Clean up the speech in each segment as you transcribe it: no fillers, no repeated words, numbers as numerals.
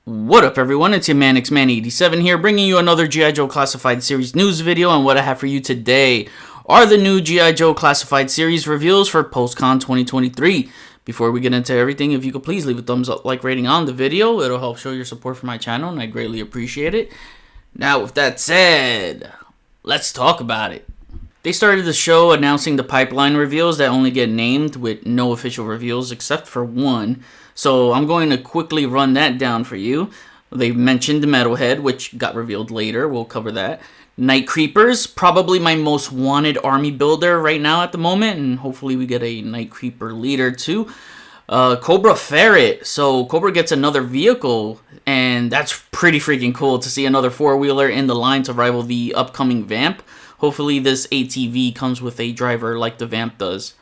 What up, everyone? It's your man XMan87 here, bringing you another G.I. Joe Classified Series news video. And what I have for you today are the new G.I. Joe Classified Series reveals for Pulsecon 2023. Before we get into everything, if you could please leave a thumbs up, like rating on the video, it'll help show your support for my channel, and I greatly appreciate it. Now, with that said, let's talk about it. They started the show announcing the pipeline reveals that only get named, with no official reveals except for one. So I'm going to quickly run that down for you. They mentioned the Metalhead, which got revealed later. We'll cover that. Night Creepers, probably my most wanted army builder right now at the moment, and hopefully we get a Night Creeper leader too. Cobra Ferret. So Cobra gets another vehicle, and that's pretty freaking cool to see another four-wheeler in the line to rival the upcoming Vamp. Hopefully this ATV comes with a driver like the Vamp does.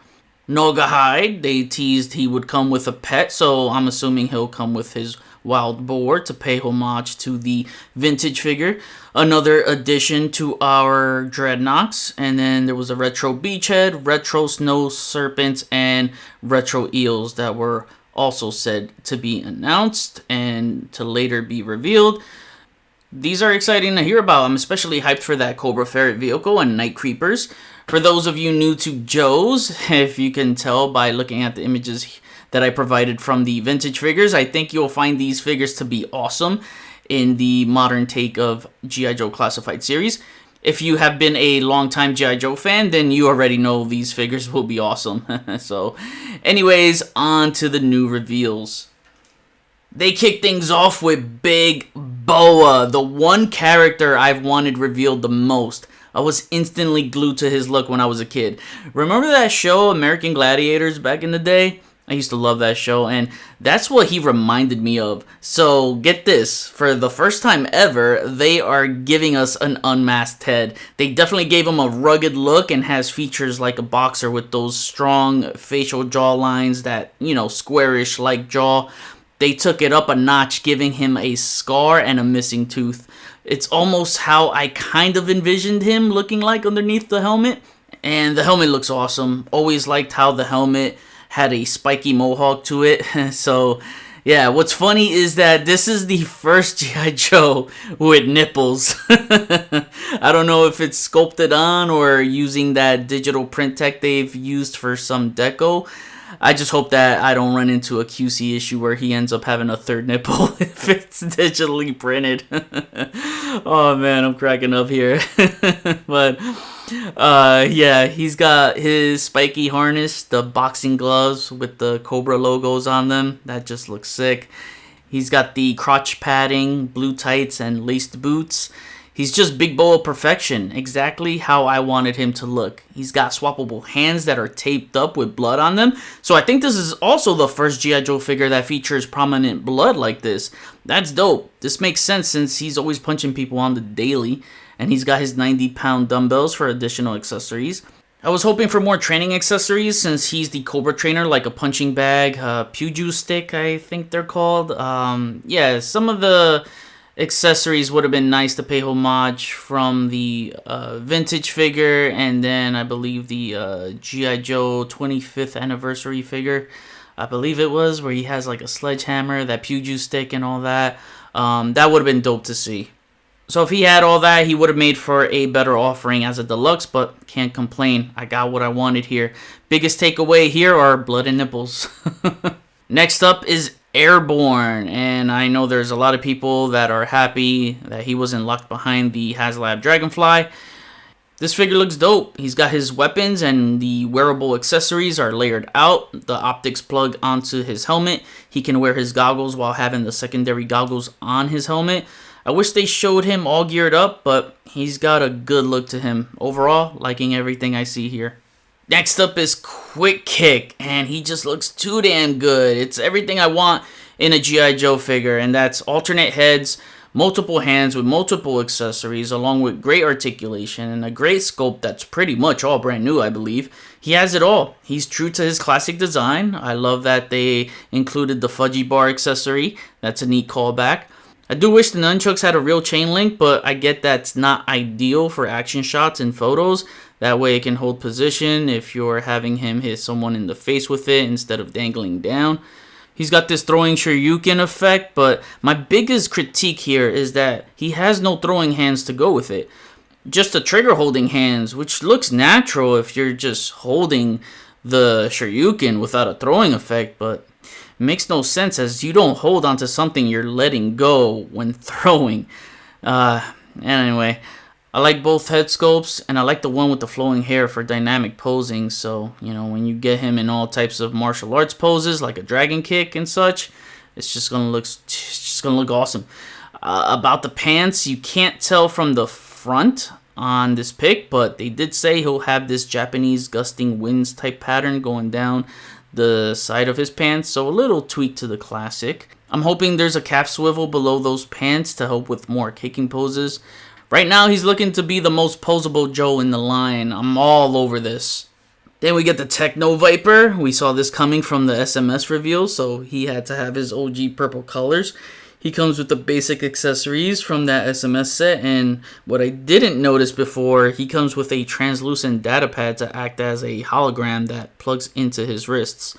Nogahide, they teased he would come with a pet, so I'm assuming he'll come with his wild boar to pay homage to the vintage figure. Another addition to our Dreadnoks, and then there was a retro beachhead, retro snow serpents, and retro eels that were also said to be announced and to later be revealed. These are exciting to hear about. I'm especially hyped for that Cobra Ferret vehicle and Night Creepers. For those of you new to Joe's, if you can tell by looking at the images that I provided from the vintage figures, I think you'll find these figures to be awesome in the modern take of G.I. Joe Classified Series. If you have been a longtime G.I. Joe fan, then you already know these figures will be awesome. So, anyways, on to the new reveals. They kick things off with Big Boa, the one character I've wanted revealed the most. I was instantly glued to his look when I was a kid. Remember that show, American Gladiators, back in the day? I used to love that show, and that's what he reminded me of. So, get this. For the first time ever, they are giving us an unmasked head. They definitely gave him a rugged look and has features like a boxer with those strong facial jaw lines, that, squarish like jaw. They took it up a notch, giving him a scar and a missing tooth. It's almost how I kind of envisioned him looking like underneath the helmet. And the helmet looks awesome. Always liked how the helmet had a spiky mohawk to it. So, yeah, what's funny is that this is the first G.I. Joe with nipples. I don't know if it's sculpted on or using that digital print tech they've used for some deco. I just hope that I don't run into a QC issue where he ends up having a third nipple if it's digitally printed. Oh man, I'm cracking up here. But yeah, he's got his spiky harness, the boxing gloves with the Cobra logos on them. That just looks sick. He's got the crotch padding, blue tights, and laced boots. He's just Big Boa perfection, exactly how I wanted him to look. He's got swappable hands that are taped up with blood on them. So I think this is also the first G.I. Joe figure that features prominent blood like this. That's dope. This makes sense since he's always punching people on the daily. And he's got his 90-pound dumbbells for additional accessories. I was hoping for more training accessories since he's the Cobra trainer, like a punching bag, Puju stick, I think they're called. Yeah, some of the accessories would have been nice to pay homage from the vintage figure, and then I believe the G.I. Joe 25th anniversary figure, I believe it was, where he has like a sledgehammer, that Puju stick and all that. That would have been dope to see. So if he had all that, he would have made for a better offering as a deluxe, but can't complain. I got what I wanted here. Biggest takeaway here are blood and nipples. Next up is Airborne, and I know there's a lot of people that are happy that he wasn't locked behind the HasLab Dragonfly. This figure looks dope. He's got his weapons and the wearable accessories are layered out. The optics plug onto his helmet. He can wear his goggles while having the secondary goggles on his helmet. I wish they showed him all geared up, but he's got a good look to him. Overall, liking everything I see here. Next up is Quick Kick, and he just looks too damn good. It's everything I want in a G.I. Joe figure, and that's alternate heads, multiple hands with multiple accessories, along with great articulation and a great sculpt that's pretty much all brand new, I believe. He has it all. He's true to his classic design. I love that they included the fudgy bar accessory. That's a neat callback. I do wish the nunchucks had a real chain link, but I get that's not ideal for action shots and photos. That way it can hold position if you're having him hit someone in the face with it instead of dangling down. He's got this throwing Shoryuken effect, but my biggest critique here is that he has no throwing hands to go with it. Just a trigger holding hands, which looks natural if you're just holding the Shoryuken without a throwing effect, but it makes no sense as you don't hold onto something you're letting go when throwing. Anyway, I like both head sculpts, and I like the one with the flowing hair for dynamic posing. So, you know, when you get him in all types of martial arts poses, like a dragon kick and such, it's just gonna look awesome. About the pants, you can't tell from the front on this pic, but they did say he'll have this Japanese gusting winds type pattern going down the side of his pants, so a little tweak to the classic. I'm hoping there's a calf swivel below those pants to help with more kicking poses. Right now, he's looking to be the most posable Joe in the line. I'm all over this. Then we get the Techno Viper. We saw this coming from the SMS reveal, so he had to have his OG purple colors. He comes with the basic accessories from that SMS set, and what I didn't notice before, he comes with a translucent data pad to act as a hologram that plugs into his wrists,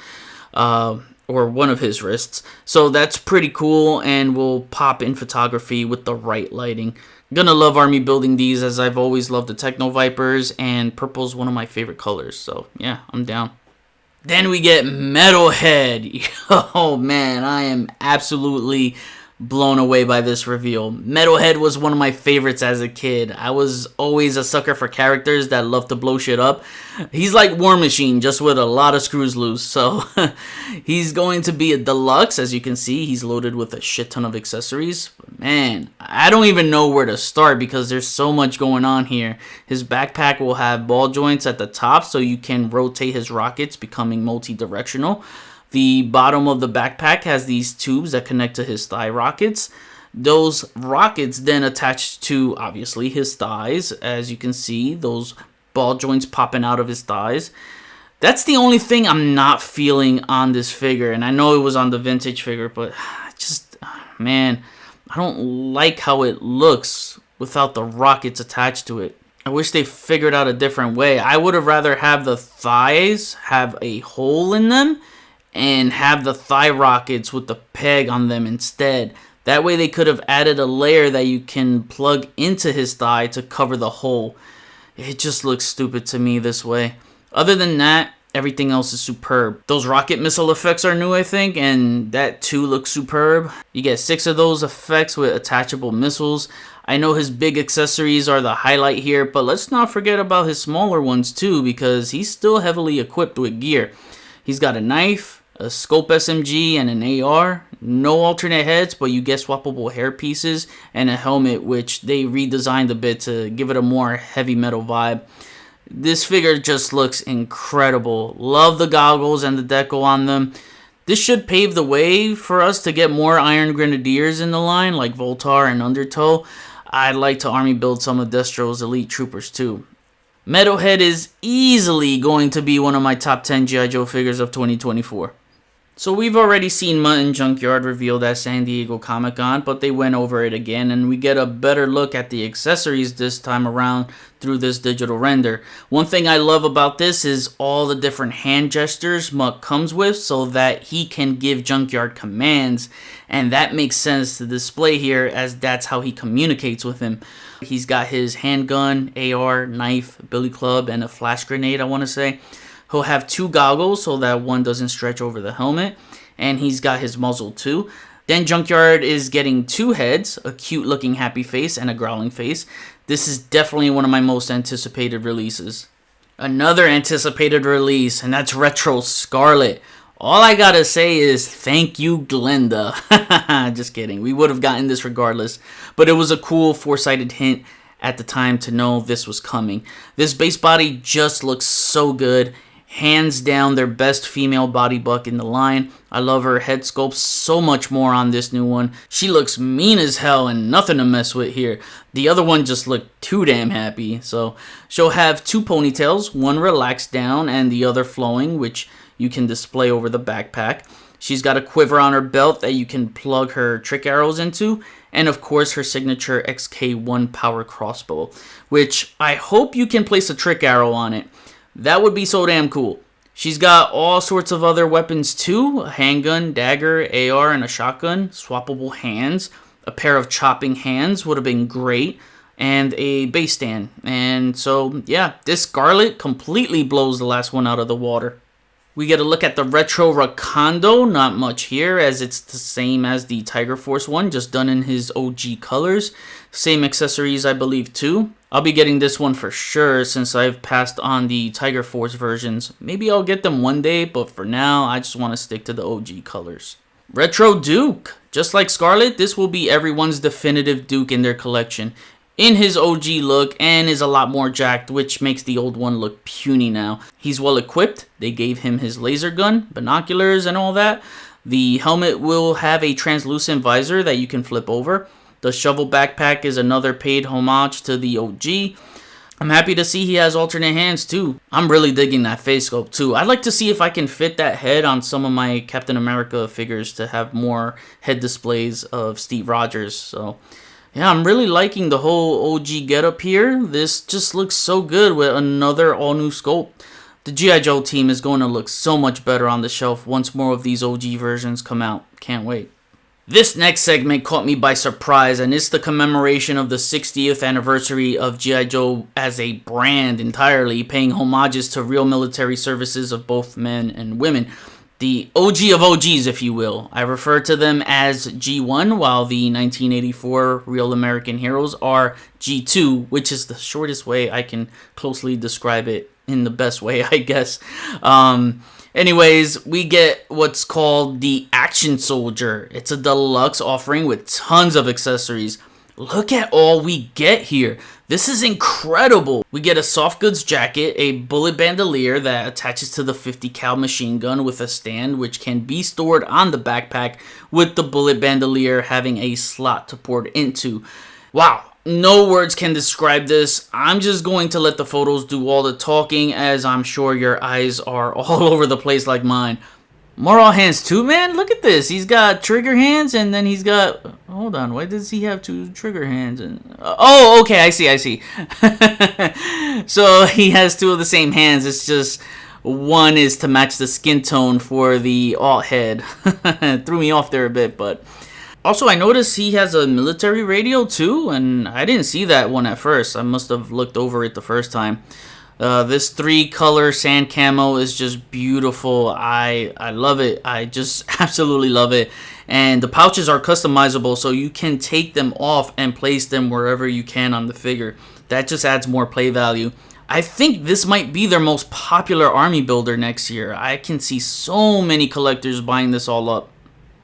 or one of his wrists. So that's pretty cool and will pop in photography with the right lighting. Gonna love army building these, as I've always loved the Techno Vipers, and purple's one of my favorite colors, so yeah, I'm down. Then we get Metalhead. Oh man, I am absolutely blown away by this reveal. Metalhead was one of my favorites as a kid. I was always a sucker for characters that love to blow shit up. He's like War Machine, just with a lot of screws loose. So he's going to be a deluxe. As you can see, he's loaded with a shit ton of accessories. But man, I don't even know where to start because there's so much going on here. His backpack will have ball joints at the top so you can rotate his rockets, becoming multi-directional. The bottom of the backpack has these tubes that connect to his thigh rockets. Those rockets then attach to, obviously, his thighs. As you can see, those ball joints popping out of his thighs. That's the only thing I'm not feeling on this figure. And I know it was on the vintage figure, but just, man, I don't like how it looks without the rockets attached to it. I wish they figured out a different way. I would have rather have the thighs have a hole in them and have the thigh rockets with the peg on them instead. That way they could have added a layer that you can plug into his thigh to cover the hole. It just looks stupid to me this way. Other than that, everything else is superb. Those rocket missile effects are new, I think, and that too looks superb. You get 6 of those effects with attachable missiles. I know his big accessories are the highlight here, but let's not forget about his smaller ones too, because he's still heavily equipped with gear. He's got a knife, a scope SMG, and an AR. No alternate heads, but you get swappable hair pieces and a helmet, which they redesigned a bit to give it a more heavy metal vibe. This figure just looks incredible. Love the goggles and the deco on them. This should pave the way for us to get more Iron Grenadiers in the line, like Voltar and Undertow. I'd like to army build some of Destro's elite troopers too. Metalhead is easily going to be one of my top 10 G.I. Joe figures of 2024. So we've already seen Mutt and Junkyard revealed at San Diego Comic-Con, but they went over it again, and we get a better look at the accessories this time around through this digital render. One thing I love about this is all the different hand gestures Mutt comes with so that he can give Junkyard commands, and that makes sense to display here as that's how he communicates with him. He's got his handgun, AR, knife, billy club, and a flash grenade, I want to say. He'll have 2 goggles so that one doesn't stretch over the helmet. And he's got his muzzle too. Then Junkyard is getting 2 heads, a cute looking happy face and a growling face. This is definitely one of my most anticipated releases. Another anticipated release, and that's Retro Scarlet. All I gotta say is thank you, Glenda. Just kidding. We would have gotten this regardless. But it was a cool 4-sided hint at the time to know this was coming. This base body just looks so good. Hands down, their best female body buck in the line. I love her head sculpt so much more on this new one. She looks mean as hell and nothing to mess with here. The other one just looked too damn happy. So she'll have 2 ponytails, one relaxed down and the other flowing, which you can display over the backpack. She's got a quiver on her belt that you can plug her trick arrows into. And of course her signature XK1 power crossbow, which I hope you can place a trick arrow on it. That would be so damn cool. She's got all sorts of other weapons too: a handgun, dagger, AR, and a shotgun, swappable hands, a pair of chopping hands would have been great, and a base stand. And so, yeah, this Scarlet completely blows the last one out of the water. We get a look at the Retro Rakondo. Not much here, as it's the same as the Tiger Force one, just done in his OG colors. Same accessories, I believe, too. I'll be getting this one for sure, since I've passed on the Tiger Force versions. Maybe I'll get them one day, but for now, I just want to stick to the OG colors. Retro Duke. Just like Scarlet, this will be everyone's definitive Duke in their collection, in his OG look, and is a lot more jacked, which makes the old one look puny now. He's well equipped. They gave him his laser gun, binoculars, and all that. The helmet will have a translucent visor that you can flip over. The shovel backpack is another paid homage to the OG. I'm happy to see he has alternate hands too. I'm really digging that face sculpt too. I'd like to see if I can fit that head on some of my Captain America figures to have more head displays of Steve Rogers. So yeah, I'm really liking the whole OG getup here. This just looks so good with another all-new sculpt. The G.I. Joe team is going to look so much better on the shelf once more of these OG versions come out. Can't wait. This next segment caught me by surprise, and it's the commemoration of the 60th anniversary of G.I. Joe as a brand entirely, paying homages to real military services of both men and women. The OG of OGs, if you will. I refer to them as G1, while the 1984 Real American Heroes are G2, which is the shortest way I can closely describe it in the best way, I guess. Anyways, we get what's called the Action Soldier. It's a deluxe offering with tons of accessories. Look at all we get here. This is incredible. We get a soft goods jacket, a bullet bandolier that attaches to the 50 cal machine gun with a stand which can be stored on the backpack, with the bullet bandolier having a slot to pour it into. Wow, no words can describe this. I'm just going to let the photos do all the talking, as I'm sure your eyes are all over the place like mine. More all hands too, man. Look at this. He's got trigger hands, and then he's got... Hold on. Why does he have two trigger hands? And oh, okay. I see. So he has two of the same hands. It's just one is to match the skin tone for the alt head. Threw me off there a bit, but... Also, I noticed he has a military radio too, and I didn't see that one at first. I must have looked over it the first time. This 3-color sand camo is just beautiful. I love it. I just absolutely love it. And the pouches are customizable, so you can take them off and place them wherever you can on the figure. That just adds more play value. I think this might be their most popular army builder next year. I can see so many collectors buying this all up.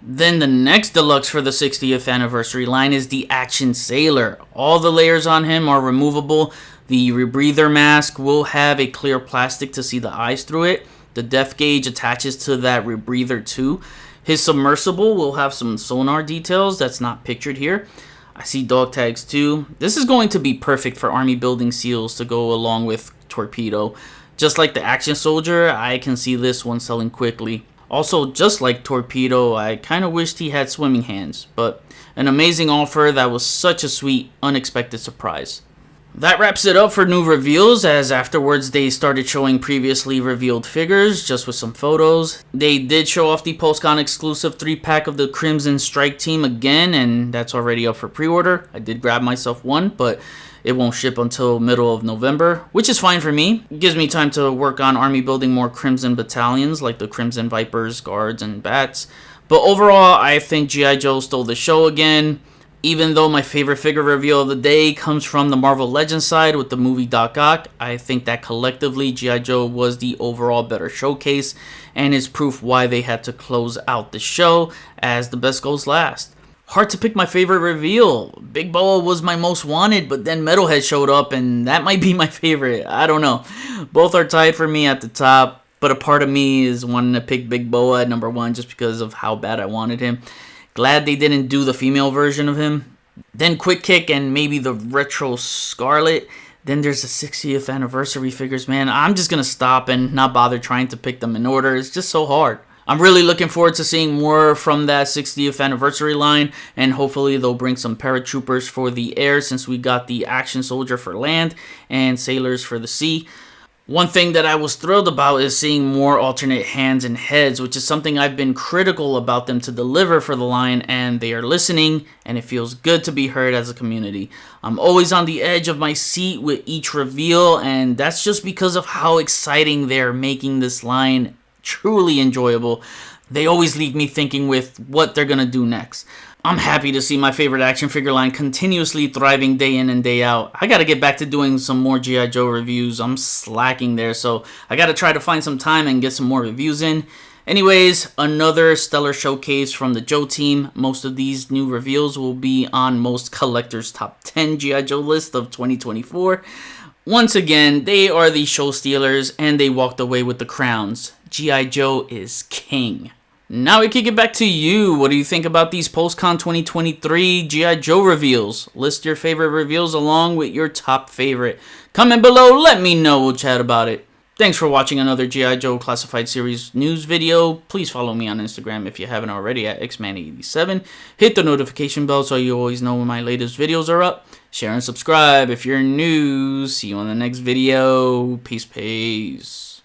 Then the next deluxe for the 60th anniversary line is the Action Sailor. All the layers on him are removable. The rebreather mask will have a clear plastic to see the eyes through it. The depth gauge attaches to that rebreather too. His submersible will have some sonar details that's not pictured here. I see dog tags too. This is going to be perfect for army building seals to go along with Torpedo. Just like the Action Soldier, I can see this one selling quickly. Also, just like Torpedo, I kind of wished he had swimming hands, but an amazing offer that was such a sweet, unexpected surprise. That wraps it up for new reveals, as afterwards they started showing previously revealed figures, just with some photos. They did show off the Pulsecon exclusive 3-pack of the Crimson Strike team again, and that's already up for pre-order. I did grab myself one, but it won't ship until middle of November, which is fine for me. It gives me time to work on army building more Crimson battalions, like the Crimson Vipers, Guards, and Bats. But overall, I think G.I. Joe stole the show again. Even though my favorite figure reveal of the day comes from the Marvel Legends side with the movie Doc Ock, I think that collectively G.I. Joe was the overall better showcase, and is proof why they had to close out the show, as the best goes last. Hard to pick my favorite reveal. Big Boa was my most wanted, but then Metalhead showed up, and that might be my favorite. I don't know. Both are tied for me at the top, but a part of me is wanting to pick Big Boa at number 1 just because of how bad I wanted him. Glad they didn't do the female version of him. Then Quick Kick and maybe the Retro Scarlet. Then there's the 60th anniversary figures, man. I'm just going to stop and not bother trying to pick them in order. It's just so hard. I'm really looking forward to seeing more from that 60th anniversary line, and hopefully they'll bring some paratroopers for the air, since we got the Action Soldier for land and sailors for the sea. One thing that I was thrilled about is seeing more alternate hands and heads, which is something I've been critical about them to deliver for the line, and they are listening, and it feels good to be heard as a community. I'm always on the edge of my seat with each reveal, and that's just because of how exciting they're making this line truly enjoyable. They always leave me thinking with what they're gonna do next. I'm happy to see my favorite action figure line continuously thriving day in and day out. I gotta get back to doing some more G.I. Joe reviews. I'm slacking there, so I gotta try to find some time and get some more reviews in. Anyways, another stellar showcase from the Joe team. Most of these new reveals will be on most collectors' top 10 G.I. Joe list of 2024. Once again, they are the show stealers, and they walked away with the crowns. G.I. Joe is king. Now we kick it back to you. What do you think about these Pulsecon 2023 G.I. Joe reveals? List your favorite reveals along with your top favorite. Comment below, let me know, we'll chat about it. Thanks for watching another G.I. Joe Classified Series news video. Please follow me on Instagram if you haven't already at xman87. Hit the notification bell so you always know when my latest videos are up. Share and subscribe if you're new. See you on the next video. Peace.